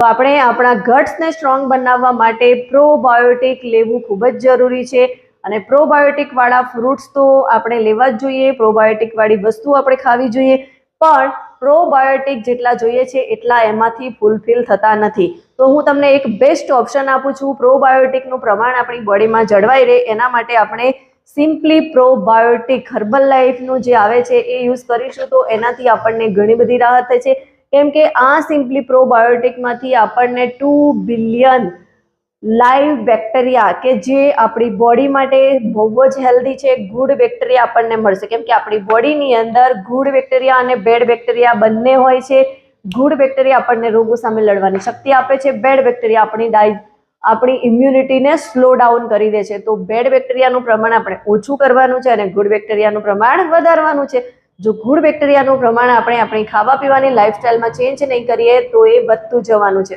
તો આપણે આપણા ગટ્સને સ્ટ્રોંગ બનાવવા માટે પ્રોબાયોટિક લેવું ખૂબ જ જરૂરી છે અને પ્રોબાયોટિક વાળા ફ્રૂટ્સ તો આપણે લેવા જ જોઈએ, પ્રોબાયોટિક વાળી વસ્તુ આપણે ખાવી જોઈએ, પણ પ્રોબાયોટિક જેટલા જોઈએ છે એટલા એમાંથી ફૂલફિલ થતા નથી. તો હું તમને એક બેસ્ટ ઓપ્શન આપું છું. પ્રોબાયોટિકનું પ્રમાણ આપણી બોડીમાં જળવાઈ રહે એના માટે આપણે સિમ્પલી પ્રોબાયોટિક હર્બલ લાઈફનું જે આવે છે એ યુઝ કરીશું તો એનાથી આપણને ઘણી બધી રાહત થાય છે. કેમ કે આ સિમ્પલી પ્રોબાયોટિકમાંથી આપણને 2 બિલિયન લાઈવ બેક્ટેરિયા કે જે આપણી બોડી માટે બહુ જ હેલ્ધી છે, ગુડ બેક્ટેરિયા આપણને મળશે. કેમ કે આપણી બોડીની અંદર ગુડ બેક્ટેરિયા અને બેડ બેક્ટેરિયા બંને હોય છે. ગુડ બેક્ટેરિયા આપણને રોગો સામે લડવાની શક્તિ આપે છે, બેડ બેક્ટેરિયા આપણી ઇમ્યુનિટીને સ્લો ડાઉન કરી દે છે. તો બેડ બેક્ટેરિયાનું પ્રમાણ આપણે ઓછું કરવાનું છે અને ગુડ બેક્ટેરિયાનું પ્રમાણ વધારવાનું છે. જો ગુડ બેક્ટેરિયાનું પ્રમાણ આપણે આપણી ખાવા પીવાની લાઈફસ્ટાઈલમાં ચેન્જ નહીં કરીએ તો એ વધતું જવાનું છે.